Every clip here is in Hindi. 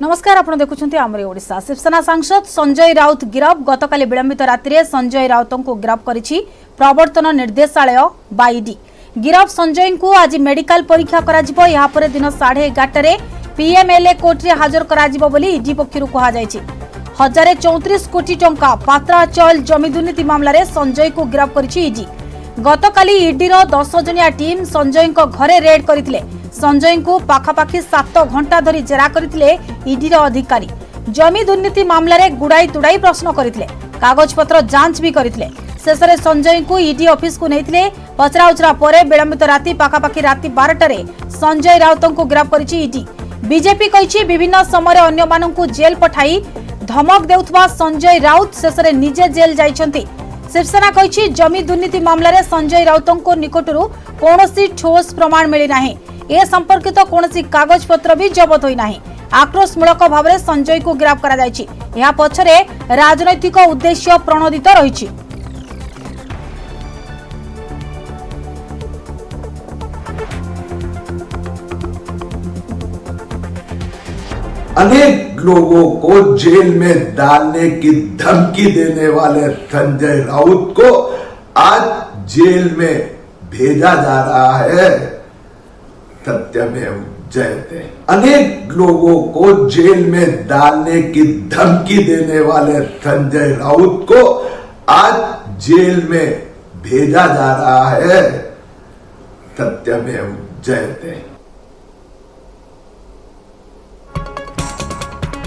नमस्कार आपण देखुछंती आमरी ओडिशा। शिवसेना सांसद संजय राउत गिरफ। गतकाली विलंबित रात्रि संजय राउत को गिरफ करिछि प्रवर्तन निर्देशालय बाईडी। गिरफ संजय को आज मेडिकल परीक्षा कराजिबो। या परे दिन 11:30 पीएमएलए कोर्ट रे हाजर कराजिबो बोली ईडी पक्षरु कहा जायछि। 1034 कोटी टंका पात्राचल जमी दुर्नीति मामला रे संजय को गिरफ करिछि ईडी। गतकाली ईडी रो 10 जनिया टीम संजय को घरे रेड करथिले। संजय को पाखापाखि 7 घंटा धरी जेरा करथिले ईडी रो अधिकारी। जमी दुर्नीति मामला रे गुड़ाई तुड़ाई प्रश्न करथिले, कागज पत्र जांच भी करथिले। शेषरे संजय को ईडी ऑफिस को नेथिले। पचरा उचरा परे विलंबित राति पाखापाखि राति 12 रे संजय राउत को गिरफ करिछि ईडी। बीजेपी कहिछि विभिन्न समय अन्य माननकु जेल पठाई धमक देउथबा संजय राउत शेषरे निजे जेल जाइछंती। शिवसेना कहिछि जमी दुर्नीति मामला रे संजय राउतंको निकटरू कोनोसी ठोस प्रमाण मिली नाही। ए संपर्कित कोनोसी कागज पत्र भी जबत होई नाही। आक्रोशमूलक भाव में संजय को गिरफ्त करा जायछि। या पछरे राजनैतिक उद्देश्य प्रणोदित रहिछि। अनेक लोगों को जेल में डालने की धमकी देने वाले संजय राउत को आज जेल में भेजा जा रहा है। सत्यमेव जयते। अनेक लोगों को जेल में डालने की धमकी देने वाले संजय राउत को आज जेल में भेजा जा रहा है। सत्यमेव जयते।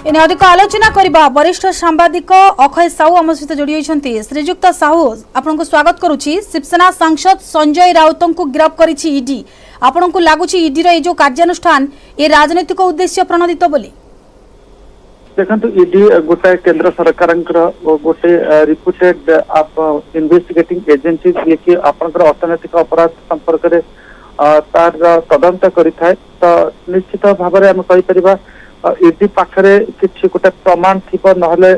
इन अधिक आलोचना करबा वरिष्ठ सांबादिक अक्षय साहू आम सहित जोड़ी होइछंती। श्रीजुक्त साहू आपनको स्वागत करूछि। शिवसेना सांसद संजय राउत को गिरफ्त करिछि ईडी। आपनको लागुछि ईडी रो ए जो कार्यानुष्ठान ए राजनीतिक उद्देश्य प्रणोदित बोली? देखंतु ईडी गोटे केंद्र सरकार गोटे रिप्यूटेड इन्वेस्टिगेटिंग एजेंसी जे कि आपनकर अर्थनैतिक अपराध संपर्क रे तार तदंत करिथाय। तो निश्चित भाव में आम कहि परिबा ईडी पाखरे किछि गोटे प्रमाण थिबो नहले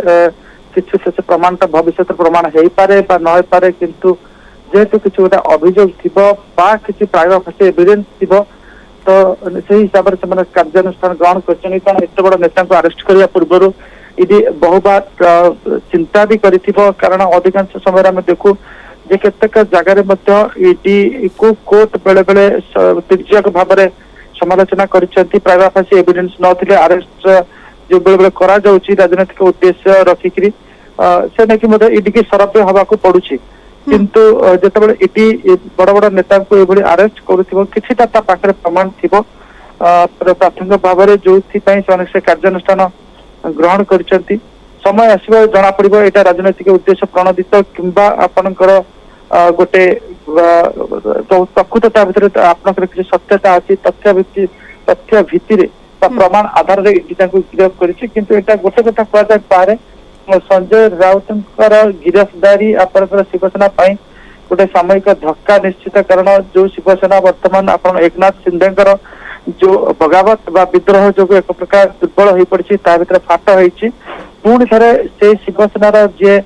किछि से प्रमाण भविष्य प्रमाण हेई पारे बा न हेई पारे, किंतु जेहेतु किसी गोटे अभियोग थी कि प्राइम फासी एविडेंस थी तो से हिसाब से कार्यानुष्ठान ग्रहण कर एत बड़ नेता को अरेस्ट करने पूर्व ईडी बहु बार चिंता भी कर कारण अधिकांश समय आम देखू जे केतेक जगह ईडी को कोर्ट बेले बेले तिर्यक भाव में समालोचना करिसेंती। प्राइम फासी एविडेंस नथिले अरेस्ट जो बेले बेले करा जाउची राजनीतिक उद्देश्य रखिकरी से नहीं ईडी की सरब्य हवा को पड़ुछि। किंतु जितेबाला ईडी बड़ बड़ नेता को ये अरेस्ट करुता पाखे प्रमाण थी प्राथमिक भाव में जो से कार्यानुष्ठान ग्रहण कर समय आसो जना पड़ो यहाँ राजनैतिक उद्देश्य प्रणोदित किंबा आपणकर गोटे प्रकृतता भितर आपणकर किसी सत्यता अच्छी तथ्य भित्ति प्रमाण आधार में ईडी गिरफ्त कर गोटे कथा कहुई पारे संजय राउत गिरफ्तारी आपणकर शिवसेना गोटे सामयिक धक्का निश्चित कारण जो शिवसेना वर्तमान आप एकनाथ शिंदे जो बगावत बा विद्रोह जो एक प्रकार दुर्बल हो पड़ी भर फाट होती पुणी थे से शिवसेनार जे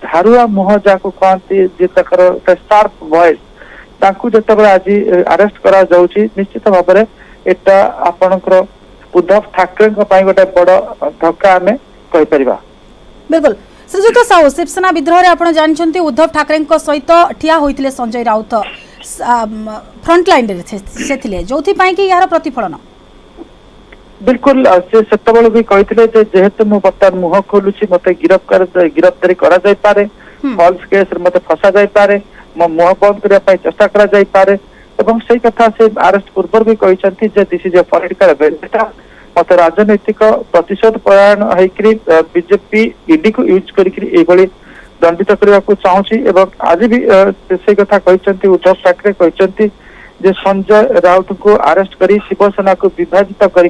धारुआ मुह जहाँ कहती जे शार्प वॉइस जो आज अरेस्ट करा जाउची निश्चित भाव में एटा आपणकर उद्धव ठाकरे गोटे बड़ धक्का आम कहीपर। बिल्कुल श्रीजुक्त साहू शिवसेना विद्रोह रे आपण जानछंती उद्धव ठाकरे सहित ठिया होइतिले संजय राउत फ्रंट लाइन रे सेथिले जोथि पई कि यार प्रतिफलन बिल्कुल से सेतबेले भी कहिथिले जे जेहेतु मु बर्तमान मुह खोलुछि मते गिरफ्तारी करा जाय पारे, फॉल्स केस रे मते फसा जाय पारे, मो मुह बंद करिया पई चेष्टा करा जाय पारे एवं सेही कथा से अरेस्ट पूर्व भी कहिसंती जे this is a political event मत राजनैतिक प्रतिशोध परायण होकर बीजेपी ईडी को यूज कर दंडित करने को चाहूँगी। आज भी से कथा कहते उद्धव ठाकरे कहते संजय राउत को अरेस्ट कर शिवसेना को विभाजित कर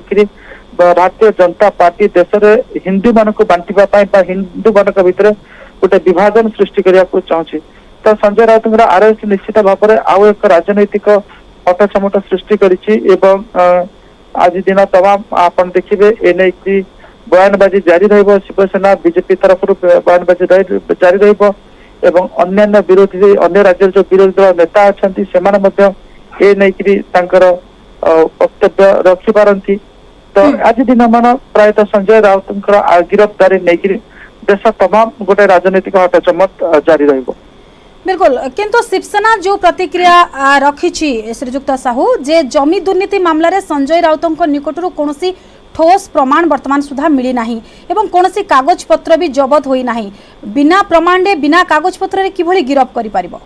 भारतीय जनता पार्टी देश में हिंदू मान को बांटा हिंदू मान भर गोटे विभाजन सृष्टि करने को चाहूँगी। तो संजय राउत अरेस्ट निश्चित भाव में आउ एक राजनैतिक हटचमट सृष्टि कर आज दिन तमाम आप देखिए एने की बयानबाजी जारी रही शिवसेना बीजेपी तरफ बयानबाजी जारी रही विरोधी अन्य राज्य जो विरोधी दल नेता अच्छा से वक्तव्य रखिपारती तो आज दिन मान प्रायतः संजय राउत गिरफ्तारी नहीं देश तमाम गोटे राजनीतिक हटचमत जारी रहिबो। बिल्कुल, किंतु शिवसेना जो प्रतिक्रिया रखी श्रीजुक्त साहू जे जमी दुर्नीति मामला रे संजय राउत निकटरू कौनसी ठोस प्रमाण वर्तमान सुधा मिली नाही एवं कौनसी कागज पत्र भी जबत होई नाही, बिना प्रमाण रे बिना कागज पत्र रे किभली गिरफ करि पारिबो?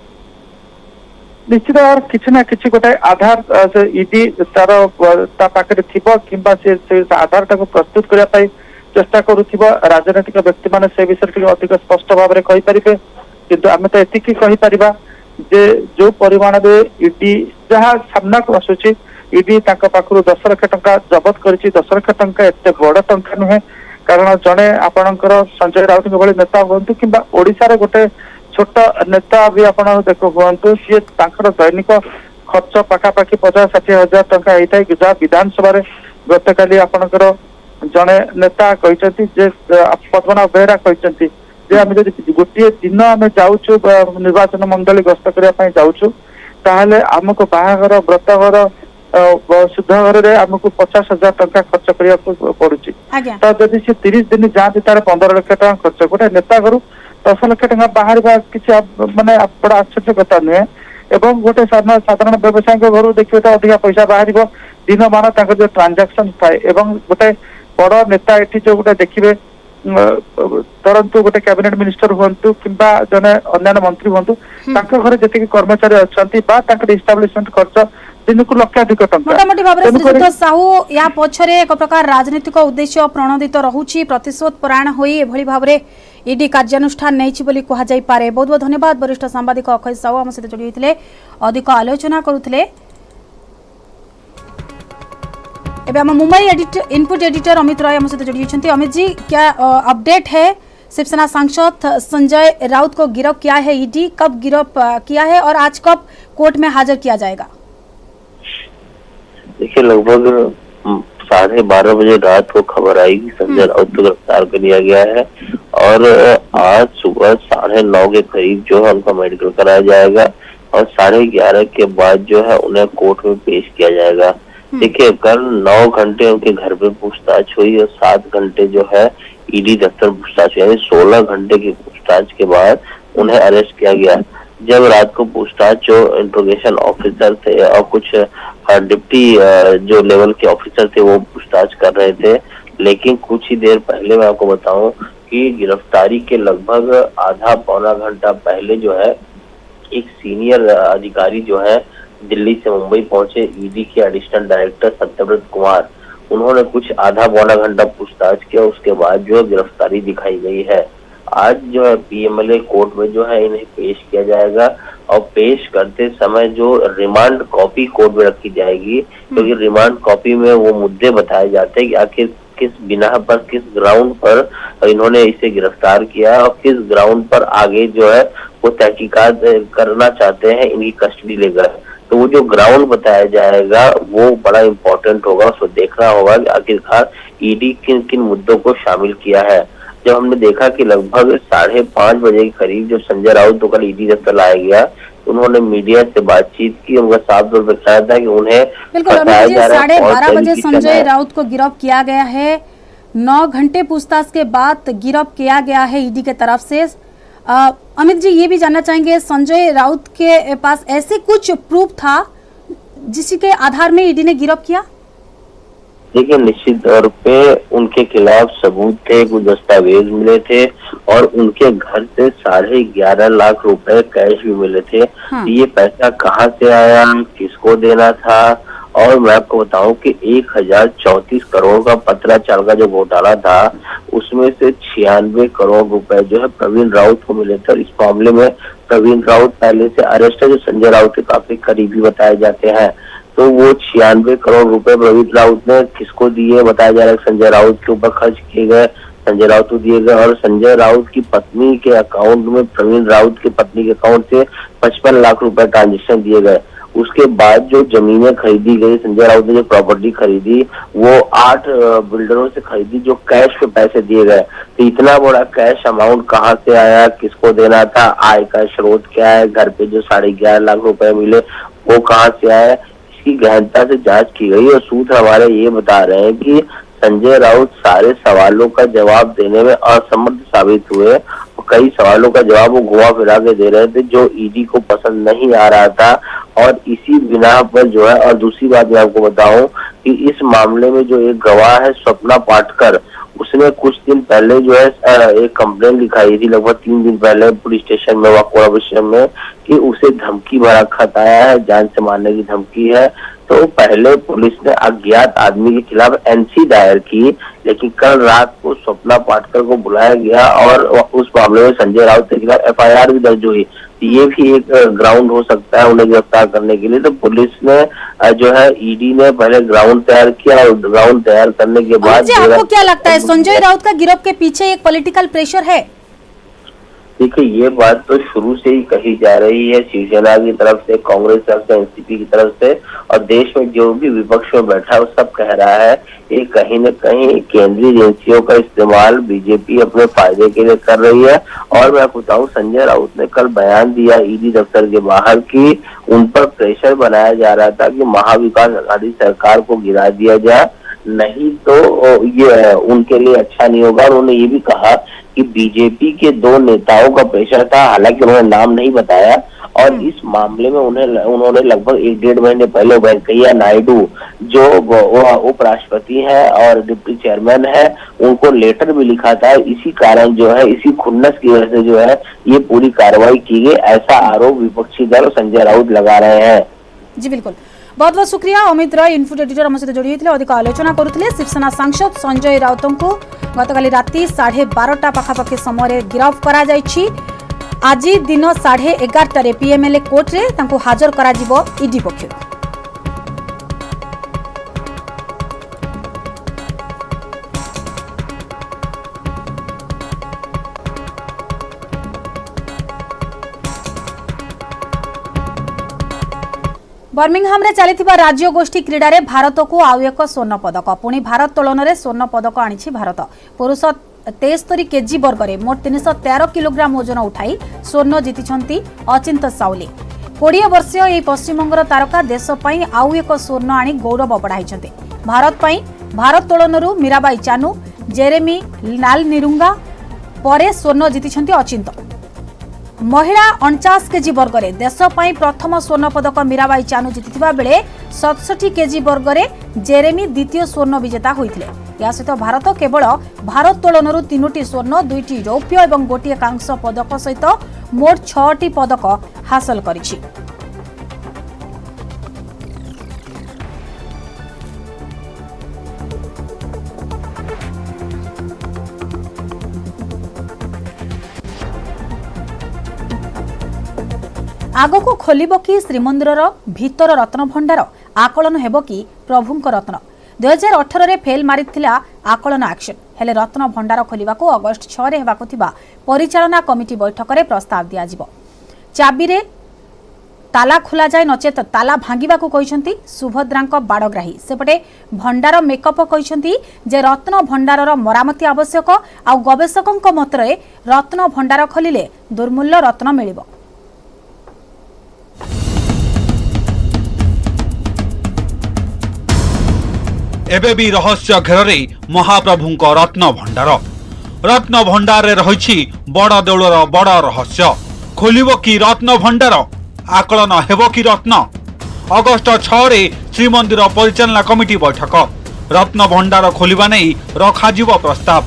निश्चित भाव किसी ना किसी गोटे आधार ईडी ता पाखे थिबो किंबा से आधार टाको प्रस्तुत करिया पाई चेष्टा करूथिबो। राजनीतिक व्यक्ति माने से विषय टिके अधिक स्पष्ट भाव में कहि परिबे, किंतु आमे तो एतिकी कहि परिबा जे जो परिमाण रे ईडी जहा सामना को आसुची ईडी तांका पाखरु 10 लाख टंका जबत करिछि। 10 लाख टंका एते बड़ टंका नुहे, कारण जने आपणकर संजय राउत भली नेता हुंतु किंबा ओडिसा रे गोटे छोट नेता भी आप देखु सी दैनिक खर्च पाखापाखि 50-60 हजार टंका होता है। जहाँ विधानसभा गत काली आपणकर जड़े नेता कहते पद्मनाभ बेहरा कहते आम जब गोटे दिन आम जाऊँ निर्वाचन मंडली गस्त करने जाऊँ ताहले आमको बाहागर व्रतघर शुद्धघर आमको 50,000 टंका खर्च करने पड़ुची। तो जब सी 30 दिन जाती तार 15 लाख टंका खर्च गोटे नेता घर 10 लाख टंका बाहर किसी माने बड़ा आश्चर्य कथा नुहे। एवं गोटे साधारण व्यवसायी घर देखिए तो अधिक पैसा बाहर दिन मान जो ट्रांजाक्शन थाए एवं गोटे बड़ नेता ये जो गोटे देखिए तरंतु गोटे कैबिनेट मिनिस्टर हूँ कि जने अन्य मंत्री हूँ घर जी कर्मचारी अच्छा इस्टाब्लिशमेंट खर्च दिन को लक्षाधिक मोटामोटी भाव में श्रीजुक्त साहू या पछरे एक प्रकार राजनीतिक उद्देश्य प्रणोदित रहुछि, प्रतिशोध परायण होई एभली भाव में ईडी कार्यानुष्ठान नहीं बोली कहा जाई पारे। बहुत बहुत धन्यवाद वरिष्ठ सांबादिक अक्षय साहू आम सहित जोड़ी होते अधिक आलोचना करुले। मुंबई इनपुट एडिटर अमित रॉय आम सहित जोड़ी होती। अमित जी, क्या अपडेट है? शिवसेना सांसद संजय राउत को गिरफ्त किया है ईडी, कब गिरफ्त किया है और आज कब कोर्ट में हाजिर किया जाएगा? देखिए, लगभग 12:30 बजे रात को खबर आई कि संजय राउत को गिरफ्तार कर लिया गया है और आज सुबह 9:30 के करीब जो है उनका मेडिकल कराया जाएगा और 11:30 के बाद जो है उन्हें कोर्ट में पेश किया जाएगा। देखिए, कल 9 घंटे उनके घर पे पूछताछ हुई और 7 घंटे जो है ईडी दफ्तर पूछताछ हुई, यानी 16 घंटे की पूछताछ के बाद उन्हें अरेस्ट किया गया। जब रात को पूछताछ जो इंट्रोगेशन ऑफिसर थे और कुछ डिप्टी जो लेवल के ऑफिसर थे वो पूछताछ कर रहे थे, लेकिन कुछ ही देर पहले मैं आपको बताऊं कि गिरफ्तारी के लगभग आधा पौना घंटा पहले जो है एक सीनियर अधिकारी जो है दिल्ली से मुंबई पहुंचे, ईडी के एडिशनल डायरेक्टर सत्यव्रत कुमार, उन्होंने कुछ आधा पौना घंटा पूछताछ किया, उसके बाद जो गिरफ्तारी दिखाई गई है। आज जो है पीएमएलए कोर्ट में जो है इन्हें पेश किया जाएगा और पेश करते समय जो रिमांड कॉपी कोर्ट में रखी जाएगी, क्योंकि रिमांड कॉपी में वो मुद्दे बताए जाते हैं कि आखिर किस बिना पर, किस ग्राउंड पर इन्होंने इसे गिरफ्तार किया और किस ग्राउंड पर आगे जो है वो तहकीकात करना चाहते हैं इनकी कस्टडी लेकर। तो वो जो ग्राउंड बताया जाएगा वो बड़ा इम्पोर्टेंट होगा, उसको देखना होगा कि आखिरकार ईडी किन किन मुद्दों को शामिल किया है। जब हमने देखा कि लगभग 5:30 बजे के करीब जब संजय राउत को कल ईडी दफ्तर लाया गया, उन्होंने मीडिया से बातचीत की, उनका साफ तौर पर बताया था कि उन्हें 12:30 बजे संजय राउत को गिरफ्त किया गया है। 9 घंटे पूछताछ के बाद गिरफ्त किया गया है ईडी के तरफ से। अमित जी, ये भी जानना चाहेंगे, संजय राउत के पास ऐसे कुछ प्रूफ था जिसके आधार में ईडी ने गिरफ्त किया? देखिए, निश्चित तौर पे उनके खिलाफ सबूत थे, कुछ दस्तावेज मिले थे और उनके घर से 11.5 लाख रुपए कैश भी मिले थे। ये पैसा कहाँ से आया, किसको देना था? और मैं आपको बताऊं कि 1034 करोड़ का पत्राचार का जो घोटाला था उसमें से 96 करोड़ रुपए जो है प्रवीण राउत को मिले थे। इस मामले में प्रवीण राउत पहले से अरेस्ट है, जो संजय राउत के काफी करीबी बताए जाते हैं। तो वो 96 करोड़ रुपए प्रवीण राउत ने किसको दिए बताया जा रहा है, संजय राउत के ऊपर खर्च किए गए, संजय राउत को दिए गए और संजय राउत की पत्नी के अकाउंट में प्रवीण राउत की पत्नी के अकाउंट से 55 लाख रुपए ट्रांजेक्शन दिए गए। उसके बाद जो जमीनें खरीदी गई, संजय राउत ने जो प्रॉपर्टी खरीदी वो 8 बिल्डरों से खरीदी, जो कैश पे पैसे दिए गए। तो इतना बड़ा कैश अमाउंट कहाँ से आया, किसको देना था, आय का स्रोत क्या है, घर पे जो 11.5 लाख रुपए मिले वो कहाँ से आया, इसकी गहनता से जांच की गई और सूत्र हमारे ये बता रहे हैं कि संजय राउत सारे सवालों का जवाब देने में असमर्थ साबित हुए। कई सवालों का जवाब वो घुमा फिरा के दे रहे थे जो ईडी को पसंद नहीं आ रहा था। और इसी बिना पर जो है, और दूसरी बात मैं आपको बताऊं कि इस मामले में जो एक गवाह है स्वप्ना पाटकर, उसने कुछ दिन पहले जो है एक कंप्लेंट लिखाई थी, लगभग 3 दिन पहले पुलिस स्टेशन में वाकुड़ा विषय में, कि उसे धमकी भरा खत आया है, जान से मारने की धमकी है। तो पहले पुलिस ने अज्ञात आदमी के खिलाफ एनसी दायर की, लेकिन कल रात को स्वप्ना पाटकर को बुलाया गया और उस मामले में संजय राउत के खिलाफ एफआईआर भी दर्ज हुई। ये भी एक ग्राउंड हो सकता है उन्हें गिरफ्तार करने के लिए। तो पुलिस ने जो है, ईडी ने पहले ग्राउंड तैयार किया और ग्राउंड तैयार करने के बाद आपको क्या लगता है संजय राउत का गिरफ्त के पीछे एक पॉलिटिकल प्रेशर है? देखिए, ये बात तो शुरू से ही कही जा रही है, शिवसेना की तरफ से, कांग्रेस की तरफ से, एनसीपी की तरफ से, और देश में जो भी विपक्ष में बैठा है वो सब कह रहा है ये कहीं न कहीं केंद्रीय एजेंसियों का इस्तेमाल बीजेपी अपने फायदे के लिए कर रही है। और मैं बताऊं, संजय राउत ने कल बयान दिया ईडी दफ्तर के बाहर कि उन पर प्रेशर बनाया जा रहा था कि महाविकास अघाड़ी सरकार को गिरा दिया जाए, नहीं तो ये उनके लिए अच्छा नहीं होगा। और उन्होंने ये भी कहा कि बीजेपी के 2 नेताओं का प्रेशर था, हालांकि उन्होंने नाम नहीं बताया। और इस मामले में उन्होंने लगभग 1-1.5 महीने पहले वेंकैया नायडू जो उपराष्ट्रपति हैं और डिप्टी चेयरमैन है, उनको लेटर भी लिखा था। इसी कारण जो है, इसी खुन्नस की वजह से जो है ये पूरी कार्रवाई की गई, ऐसा आरोप विपक्षी दल संजय राउत लगा रहे हैं। जी बिल्कुल, बहुत बहुत शुक्रिया अमित राय, इनपुट एडिटर आम सहित जोड़ी होते अधिक आलोचना करुले। शिवसेना सांसद संजय राउत को गतकाली राति 12:30 पाखापाखि समय गिरफ्त करा जायछि। आज दिन 11:30 पीएमएलए कोर्ट रे तांको हाजर करा जिवो ईडी पक्षरु। बर्मिंगहाम रे चलिथिबा राज्य गोष्ठी क्रीडा रे भारत को आउ एक स्वर्ण पदक। पुणी भारत तोलन रे स्वर्ण पदक आनिछि भारत। पुरुष 73 केजी वर्ग में मोट 313 किलोग्राम ओजन उठाई स्वर्ण जीति अचिंत साउली। 20 वर्षीय यह पश्चिमबंगर तारका देश पई आउ एक स्वर्ण आनी गौरव बढ़ाई। भारत पई भारत तोलनरू मीराबाई चानू, जेरेमी लाल निरुंगा परे स्वर्ण जीति अचिंत। महिला 49 केजी वर्ग में देश पई प्रथम स्वर्ण पदक मीराबाई चानू जीतिथिबा बेले 67 केजी वर्ग में जेरेमी द्वितीय स्वर्ण विजेता होइथिले। या सहित भारत केवल भारत तोलनरू 3टी स्वर्ण, 2टी रौप्य और 1 कांस्य पदक सहित मोट 6टी पदक हासिल करिछि। आगको खोलिब कि श्रीमंदिर भीतर रत्न भंडार, आकलन हेब कि प्रभुंक रत्न। 2018 रे फेल मारिथिला आकलन एक्शन हेले रत्न भंडार खोलिबा को अगस्त 6 रे हेबाको थिबा परिचालना कमिटी बैठक रे प्रस्ताव दिया जिवो। चाबी रे ताला खोला जाय नचेत ताला भांगिबा को कहिसंती सुभद्रांक बाड़ग्राही। सेपटे भंडार मेकअप कहिसंती जे रत्न भंडारर मरामती आवश्यक। आ गवेषकंक मतरे रत्न भंडार खोलिले दुर्मूल्य रत्न मिलिबो। एबे भी रहस्य घेरे महाप्रभुंक रत्न भंडार रे रहिछि बड़ देउलर बड़ रहस्य। खोलिबो कि रत्न भंडार, आकलन हेबो कि रत्न। अगस्त 6 रे श्रीमंदिर परिचालना कमिटी बैठक। रत्न भंडार खोलिबा नै रखाजिबो प्रस्ताव।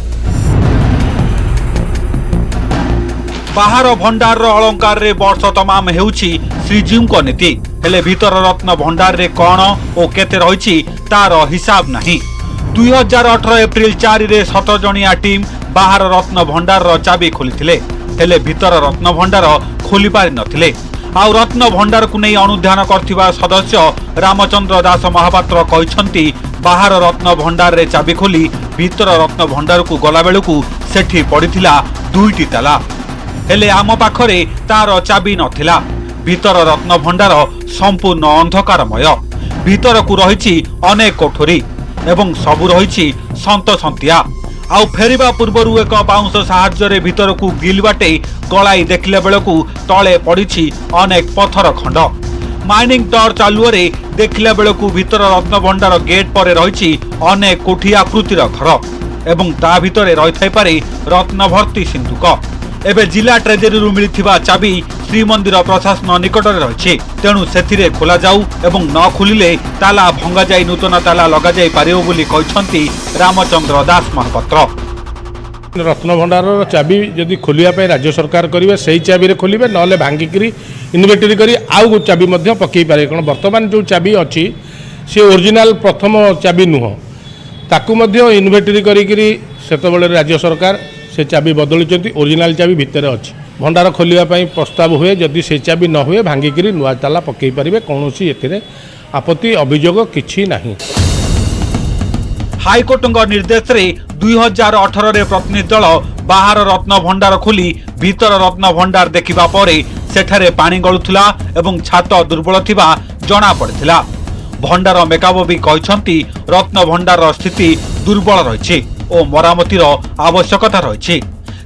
बाहर भंडार अलंकार रे वर्ष तमाम हेउछि श्रीजीव नीति, हेले भीतर रत्न भंडार रे कौन और केते रहिछि तार हिसाब नहीं। 2018 एप्रिल 4 रे 17 जणिया टीम बाहर रत्न भंडार चाबी खोलिथिले, हेले भीतर रत्न भंडार खोली पारि नथिले। आ रत्न भंडार को नहीं अनुध्यान करथिबा सदस्य रामचंद्र दास महापात्र कहिसंती बाहर रत्न भंडार रे चाबी खोली भीतर रत्न भंडार को गला बेलकू सेठी पड़िथिला 2टी ताला, हेले आम पाखरे तार चाबी नथिला। भीतर रत्न भंडार संपूर्ण अंधकारमय। भीतर को रहिछि अनेक कोठरी एवं सबु रहिछि सन्तसंतिया। आउ फेरिबा पूर्वरु एक बाउंस साहाय्य भीतर को गिल बाटे गलाई देखले बेलकू तले पड़िछि अनेक पत्थर खंड। माइनिंग टर्च आलुअरे देखिला बेलकु भीतर रत्न भंडार गेट पर रही अनेक कोठी आकृतिर घर एवं ता भितरे रही थाई पारे रत्न भर्ती सिंधुक। एबे जिला ट्रेजरी मिलिथिबा चाबी श्रीमंदिर प्रशासन निकट में रही तेणु से खोल जाऊ एवं न खोलिले ताला भंगा जाई नूतन ताला लगा जाई पारिबो बोली कहछंती रामचंद्र दास महापात्र। रत्न भंडार चाबी जदि खोलिया राज्य सरकार करेंगे से चाबी रे खोलिए ना भांगिकी इन्वेंटरी करी आउ चाबी पकई पारे कारण बर्तमान जो चाबी अच्छी सी ओरिजिनाल प्रथम चाबी नुह ताकू इन्वेंटरी करी सेतबेले राज्य सरकार से चाबी बदली ओरिजिनाल चाबी भितर अच्छी भंडार खोलिया प्रस्ताव हुए जदि से चाबी न हुए भांगिकी नुआ ताला पकई पारे कौन ए आपत्ति अभियोग किछि नहीं। हाइकोर्ट निर्देश रे 2018 रे प्रतिनिधि दल बाहर रत्न भंडार खोली भीतर रत्न भंडार देखिबा परे सेठारे पानी गलुथला एवं छात दुर्बल थिबा जणा पड़िथिला। भंडार मेकाबो भी कहछंती रत्न भंडार स्थिति दुर्बल रहिछि ओ मरामतिर आवश्यकता रहिछि।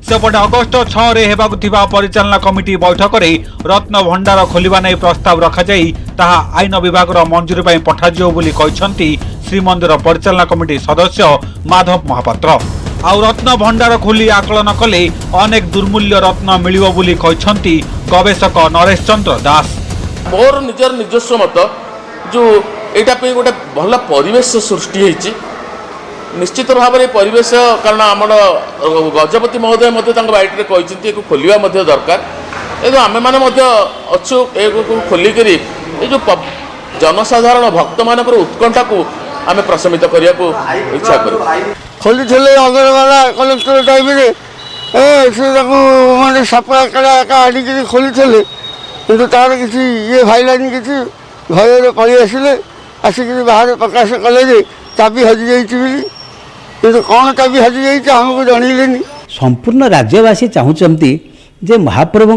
सेपटे अगस्ट 6 रे हेबाकु थिबा परिचालना कमिटी बैठक रे रत्न भंडार खोलिबा नै प्रस्ताव रखा जाई ताहा आईन विभाग रो मंजूरी पई पठाजियो बोली कहछंती श्रीमंदिर परिचालना कमिटी सदस्य माधव महापात्र। आउ रत्न भंडार खोली आकलन कले अनेक दुर्मूल्य रत्न मिलिबो बोली कहछंती गवेषक नरेश चंद्र दास। मोर निजर निजस्व मत जो एटा पे गोटे भल परिवेश सृष्टि होईची निश्चित भाव में परिवेश कारण आम गजपति महोदय बैठक कहते खोलिया दरकार एवं आम मैंने अच्छु खोलिक जो जनसाधारण भक्त मान उत्कंठा को आम प्रशमित करने को इच्छा कर खोली अगरवाला कलेक्टर टाइम मैंने सपा आड़िकी खोली कि तार किसी ये भाईलानी किसी घर पलि आसिले आसिक बाहर प्रकाश कले चाबी हजि जाइए कि कौन चाबी हजि जाइए आमको जनइलेनी। संपूर्ण राज्यवासी चाहूँगी जे महाप्रभु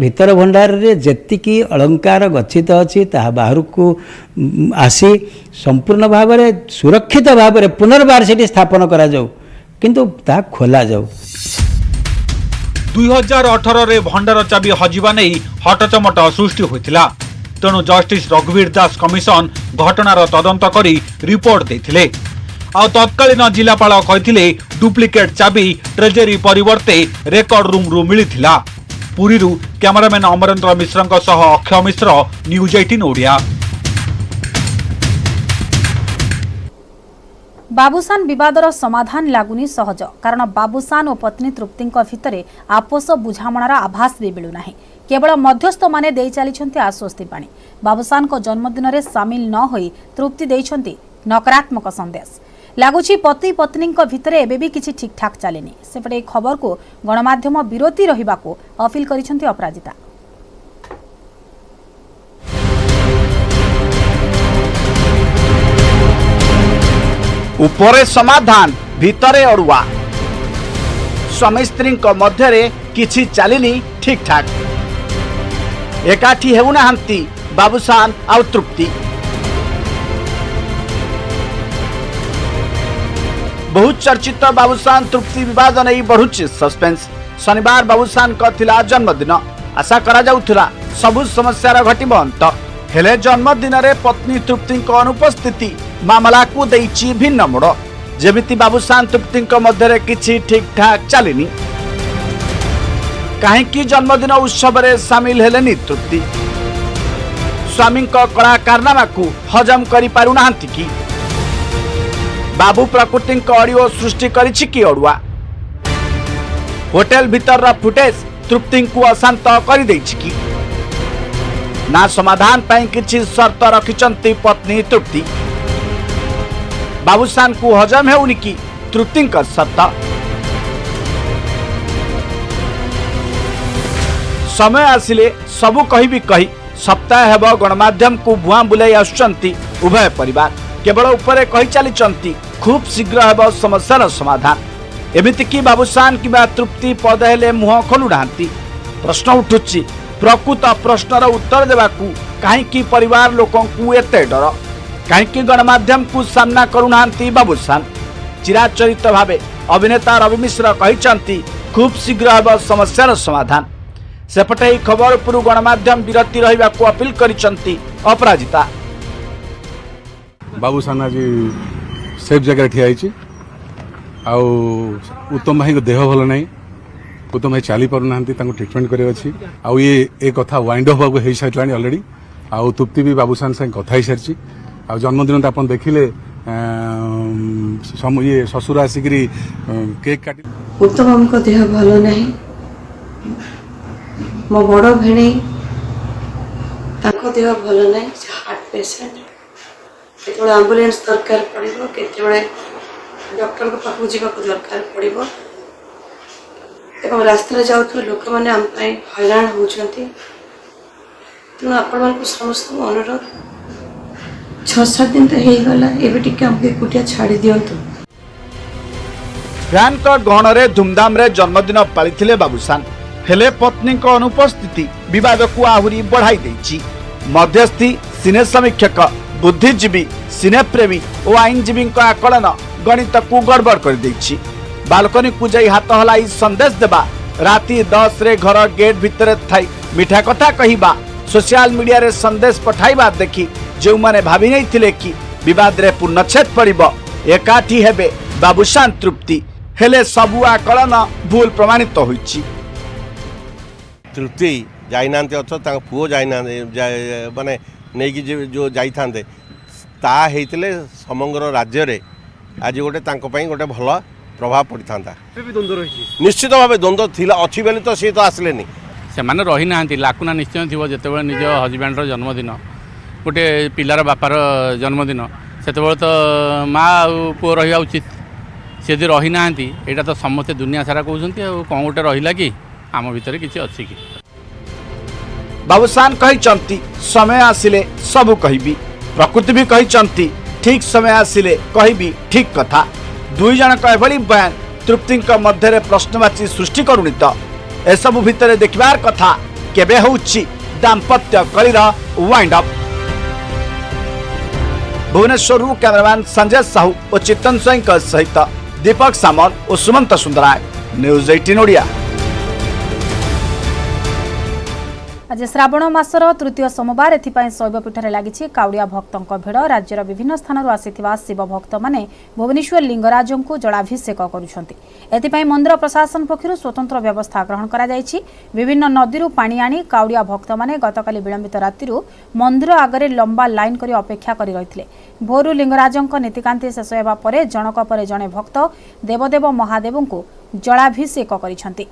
भीतर भंडार रे जेतिकी अलंकार गच्छित अच्छी ताहा बाहर को आसी संपूर्ण भाव में सुरक्षित भाव में पुनर्बार से स्थापन करा जाऊ किंतु ता खोला जाऊ। 2018 रे भंडार चाबी हजिबा नै हटचमट सृष्टि होइथिला तेणु जस्टिस रघुवीर दास कमिशन घटनार तदंत करी रिपोर्ट देथिले। आ तत्कालीन जिलापाल कहथिले डुप्लिकेट चाबी ट्रेजरी परिवर्ते रेकर्ड रूम रु मिलिथिला। पुरी कैमरामैन अमरेंद्र मिश्र सह अक्षय मिश्र न्यूज 18 ओडिया। बाबुसान विवादर समाधान लागुनी सहज कारण बाबुसान और पत्नी तृप्ति भितर आपस बुझामणार आभास भी मिलूना केवल मध्यस्थ माने देई चली आश्वस्ति पानी। बाबुसान को जन्मदिन में सामिल न होई तृप्ति देइछंती नकारात्मक संदेश लगुच पति पत्नी भितर एबे भी किछि ठीक ठाक चलेनी। सेपटे खबर को गणमाध्यम विरोधी रहिबा को अपील करिसेंती अपराजिता। उपरे समाधान भितरे अड़ुआ स्वामी स्त्री मध्य किछि चलिनी ठीक ठाक एकाठी हेउनाहांती बाबुसान आउ तृप्ति। बहुत चर्चित बाबुसान तृप्ति विवाद नहीं बढ़ुची सस्पेंस। शनिवार बाबुसान का जन्मदिन आशा करा जाउथुला सबु समस्यार घटिब अंत हेले जन्मदिन रे पत्नी तृप्ति अनुपस्थिति मामला को देइची भिन्न मोड़ जेमिति बाबुसान तृप्ति मध्य किछि ठीक ठाक चलिनी कहीं जन्मदिन उत्सव रे सामिल हेलेनी तृप्ति स्वामी कला कारनामा को हजम करि पारुनाहांती कि बाबू प्रकृति ऑडियो सृष्टि करिछि कि अड़ुआ होटेल भीतर फुटेज तृप्ति को अशांत कर देछि कि ना समाधान पाई किछि शर्त रखिचंती पत्नी तृप्ति बाबूसान को हजम हेउनि कि तृप्ति शर्त समय आसिले सबु कहि सप्ताह हेब गणमाध्यम को भुआ बुलाई आसुचंती उभय परिवार केवल उपरे कहि चली खूब शीघ्र हेब समस्यार समाधान एमिति कि बाबूसान किबा तृप्ति पद हेले मुह खोलु नांती प्रश्न उठुछि प्रकृत प्रश्नर उत्तर देवाकू कहीं परिवार लोकों को एते डर कहीं गणमाध्यम को सामना करू नांती बाबूसान चिराचरित भावे अभिनेता रवि मिश्र कहिचंती खूब शीघ्र हेब समस्यार समाधान सेपटे ଏହି खबर उपरू गणमाध्यम विरति रहिबाकू अपील करिसंती अपराजिता। बाबूसान आज सेफ जगह ठिया आउ उत्तम भाई देह भल ना उत्तम भाई चली पारना ट्रिटमेंट कर आउ ये कथा वाइंड अप हो सारा अलरेडी आउ तृप्ति भी बाबूसान संग कथा हो सारी आ जन्मदिन तो आप देखिले ये ससुर आसिक केक काटी उत्तम हमको देह भल नहीं मो बड़ भेणी देह भल नहीं हार्ट पेसेंट केतबे एम्बुलेंस दरकार पड़िबो केतबे डॉक्टर को पाखु जीवा को दरकार पड़िबो एवं रास्ता जाउथो लोक माने हम पई हैरान होउछंती तेणु आपण मानक समस्त अनुरोध 6-7 दिन तो हो गला एबे टिके हमके कुटिया छाड़ी दियंतु। फैन गहन रे धूमधाम रे जन्मदिन पालिथिले बाबूसान हेले पत्नी को अनुपस्थिति विवाद को आहुरी बढ़ाई देछि। मध्यस्थी सिने समीक्षक बुद्धिजीवी सिनेप्रेमी और आईनजीवी आकलन गणित को गड़बड़ कर देछि। बालकनी को जाई हाथ हलाई संदेश देबा राति 10 रे घर गेट भितर थाई मिठा कथा कहिबा सोशल मीडिया रे संदेश पठाइबा देखि जो माने भाभी नहीं थिले कि विवाद रे पूर्णच्छेद पड़िबो एकाठी हेबे बाबूसान तृप्ति हेले सबु आकलन भूल प्रमाणित होइछि। तृप्ति जाइनांते अथवा तांग पुओ जाइना माने नेकी जो जाई थांते ता हेतिले समग्र राज्य रे आज गोटे तांको पई गोटे भल प्रभाव पड़ी थांता। निश्चित भाव द्वंद्व थिला अछि बेले तो सी तो आसलेनी से माने रही नांती लाकुना निश्चय थिबो जेतेबेले निज हजबैंड रो जन्मदिन गोटे पिलार बापार जन्मदिन सेतेबेले तो माँ आ पुओ रहिया उचित से यदि रही नांती एटा तो समस्ते दुनिया सारा कहउछंती आ कोन गोटे रहिला कि आम भितर किछि अछि कि। बाबूसान कहिचंती समय आसिले सब कहिबी प्रकृति भी कहिचंती ठीक समय आसिले कहिबी ठीक कथा। दुई जन एभली बयान तृप्ति मध्य प्रश्नवाची सृष्टि करुनी तो एसबू भितर देखबार कथा केबे होउछि दाम्पत्य कलिर wind up. Bhubaneswar cameraman Sanjay Sahu और चित्तन स्वाई सहित दीपक सामल और सुमंत सुंदराय न्यूज 18 ओडिया। आज श्रावण मासर तृतीय सोमवार एथिपाई शैवपीठ में लगी काउड़िया भक्तों भिड़ राज्यर विभिन्न स्थान आसिथिबा शिव भक्त माने भुवनेश्वर लिंगराज को जलाभिषेक करुछंती। मंदिर प्रशासन पक्षर स्वतंत्र व्यवस्था ग्रहण करा जायछि। विभिन्न नदी पानी आनी काउड़िया भक्त माने गतकाली विलंबित राति मंदिर आगरे लंबा लाइन करी अपेक्षा करी रहिथिले। भोरु लिंगराजंक नीतिकांति शेष हेबा परे जनक परे जणे भक्त देवदेव महादेव को जलाभिषेक करिछंती।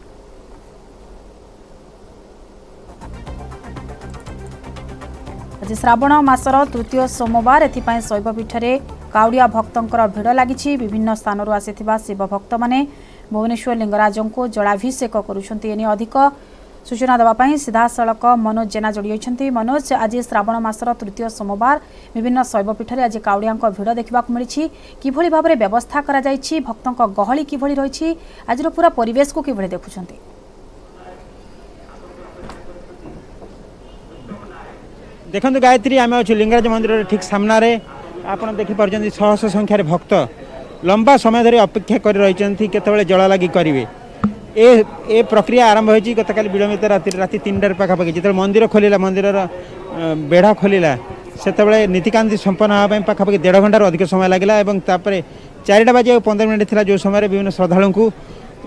आज श्रावण मासर तृतीय सोमवार एथिपाई शैवपीठ में काउड़िया भक्तों भिड़ लगी। विभिन्न स्थान आसिथिबा शिव भक्त माने भुवनेश्वर लिंगराज को जलाभिषेक करुछंती। एने अधिक सूचना देवाई सीधासलख मनोज जेना जोड़ी होती। मनोज, आज श्रावण मासर तृतीय सोमवार विभिन्न शैवपीठ में आज काउड़िया भिड़ देखा मिली किभली भाव में व्यवस्था करा जायछि भक्तों गहली किभली रही आज पूरा परिवेश को किभली देखुछंती? देखो गायत्री आम अच्छे लिंगराज मंदिर ठीक सामने आपड़ देखिपार शह शह संख्यार भक्त लंबा समय धरी अपेक्षा कर रही केतबेले जल लगी करेंगे। ए प्रक्रिया आरंभ होती गतकाली विलंबित राति 3टार पाखापाखि जो मंदिर खोलिला मंदिर बेढ़ा खोलिला से नीतिकांति संपन्न होगा पाखापाखि 1.5 घंटार अधिक समय लगे। 4टा बाजी 15 मिनट था जो समय विभिन्न श्रद्धालु को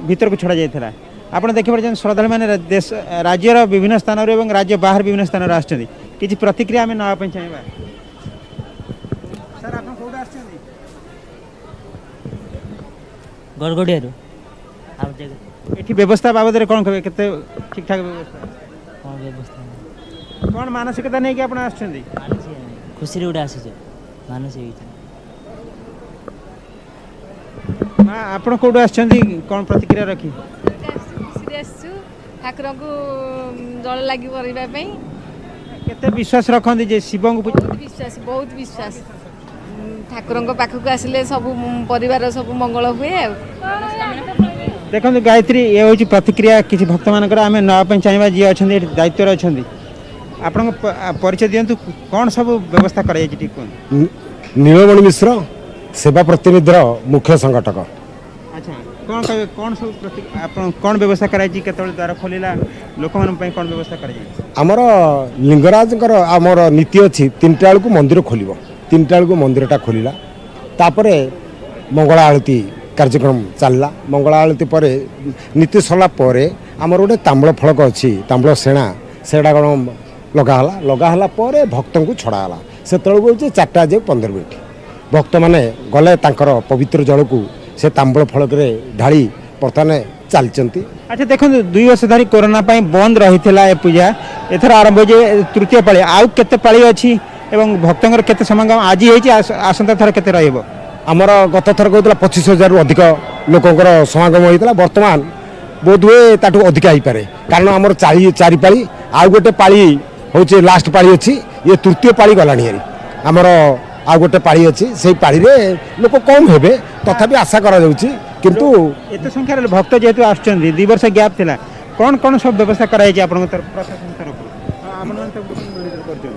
भीतर को छड़ा जाता। आपड़ देखिए श्रद्धालु मैंने देश राज्यर विभिन्न स्थान राज्य बाहर विभिन्न स्थान आसछन्ति किसी प्रतिक्रिया आम ना चाहिए। सर आप गड़गड़िया ये व्यवस्था बाबद कौन कहे के ठीक ठाक व्यवस्था कौन मानसिकता नहीं कि आप खुशी गोटे आस मानसिक आप कौट आस कौन प्रतिक्रिया रखी ठाकुर को जल लगी केते विश्वास रखती जे शिव को बहुत विश्वास ठाकुर पाखक आसिले सब परिवार सब मंगल हुए। देखो गायत्री ये हूँ प्रतिक्रिया किसी भक्त मान आम नापी चाहिए जी अच्छा दायित्व अच्छा आपण परिचय दिंतु कौन सब व्यवस्था कर नीलमणि मिश्र सेवा प्रतिनिधि मुख्य संगठक। अच्छा कौन कहे कौन सब आपण कौन व्यवस्था कराई केतବେଳେ द्वार खोलिला लोक मन पई कौन व्यवस्था कराई आमर लिंगराजकर आमर नीति अच्छी 3टा बेलू मंदिर खोल 3टा बेलू मंदिरटा खोलला तापरे मंगला आलती कार्यक्रम चलला मंगला आलती पर नीति सरला आमर गोटे तांबड़ फलक अच्छी तांबड़ सेणा सेटा कौन लगाला भक्त को छड़ाला से तौक 4टा जे 15 मिनट भक्त मैंने गले पवित्र जल को से तांबड़ फलक ढाली बर्तमान चलती। अच्छा देखो 2 वर्ष धरी कोरोना पाई बंद रही ए पूजा एथर आरंभ जे तृतीय पाली आउ केते पाली अछि एवं भक्तंकर केते समागम आज ही आसंता थर केते रहइबो आमर गत थर कहला 25,000 रु अधिक लोकंकर समागम होइतला वर्तमान बोध हुए ताठू अधिक हो पारे कारण आमर 4 पाली आउ गोटे पाली होचे लास्ट पाली अछि ये तृतीय पाली गलानी हरी आमर आ गोटे पाली अच्छी से पाली रे लोक कम हेबे तथापि आशा करा जाउची किंतु एते संख्या रे भक्त जेतु आछचंदी 2 वर्ष गैप थिला कोन कोन सब व्यवस्था कराई जे आपन प्रशासन तरफ आपन करछन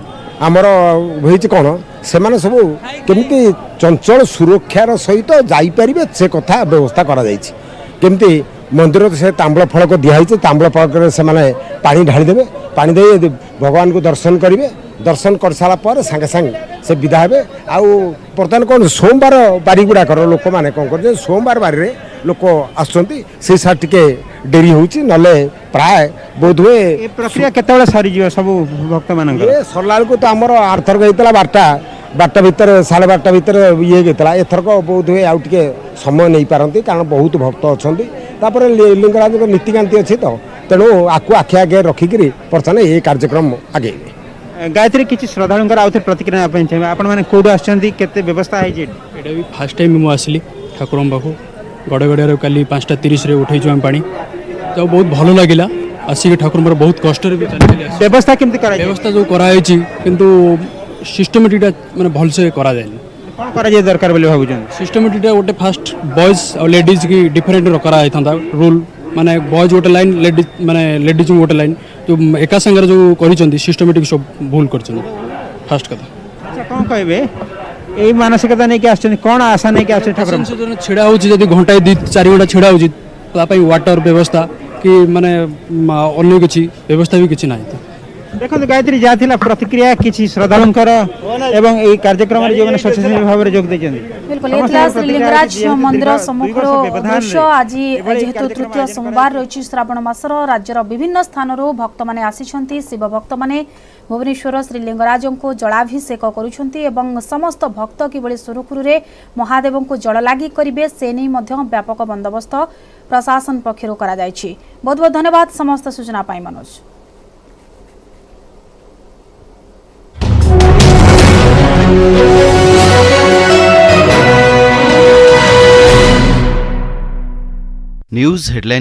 आमर होईची कोन से माने सब केमती चंचल सुरक्षार सहित जाई परिबे से कथा व्यवस्था करा जाईची केमती मंदिर से तांबड़ फलक दिखाई तांबड़ फलक से माने पानी ढाली देवे पानी दे भगवान को दर्शन करेंगे दर्शन कर सारा सांगे सांगे से विदा हे आउ बर्तमान कौन सोमवार बारी गुड़ाक लोक मैंने कौन कर सोमवार बारी लोक आसुँच सार टे डेरी होले प्राय बोध हुए प्रक्रिया केतବେଳେ सरीज सब भक्त मान सरला बेलू तो आमर आरथरक होता 12टा भितर 12:30 भितर ये होता एथरक बोध हुए आउ टे समय नहीं पारती कारण बहुत भक्त अच्छा तापर लिंगराज नीतिकांति अच्छी तो तेणु आपको आखि आगे रखिक बर्तमान ये कार्यक्रम आगे गायत्री किसी श्रद्धालुं आउ थे प्रतिक्रिया चाहिए आपण मैंने कौटू आते व्यवस्था है फास्ट टाइम मुझे आसली ठाकुर पाखु गड़े गड़िया काली 5:30 उठे आम पा तो बहुत भल लगे आसिक ठाकुर बहुत कष्ट व्यवस्था केमती व्यवस्था जो कराई किंतु सिस्टमेटिक माने भल से करा जाए कौन करा दरकार बोली भाबुछन सिस्टमेटिक गोटे फास्ट बॉयज और लेडीज की डिफरेंट करा रूल माने बॉयज गोटे लाइन लेडीज माने लेडीज गोटे लाइन जो एका संगे जो करिसंती सिस्टमेटिक सब भूल करछन फास्ट कथा। अच्छा कौन कहबे एई मानसिकता नै के आछन कोन आशा नै के आछन ठाकुर संशोधन छिड़ा होची जदी घंटा 2-4 घंटा छिड़ा होची तापई वाटर व्यवस्था कि माने अन्य किछि व्यवस्था भी किछि नाही देखो गायत्री जाथिला प्रतिक्रिया किछि श्रद्धालुंकर एवं ए कार्यक्रम रे जो स्वच्छंद भाव रे जोग दैछन बिल्कुल एतला श्री लिंगराज मंदिर सम्मुखर दृश्य आज जेहेतु तृतीय सोमवार रही श्रावण मासर राज्यर विभिन्न स्थान भक्त माने आसिछंती शिव भक्त माने भुवनेश्वर श्री लिंगराज को जलाभिषेक करुछंती एवं समस्त भक्त किबळी सुरुखुरु रे महादेव को जल लागी करिवे से नै मध्य व्यापक बंदोबस्त प्रशासन पक्षरु करा जायछि। बहुत बहुत धन्यवाद समस्त सूचना पाई मनोज। News headline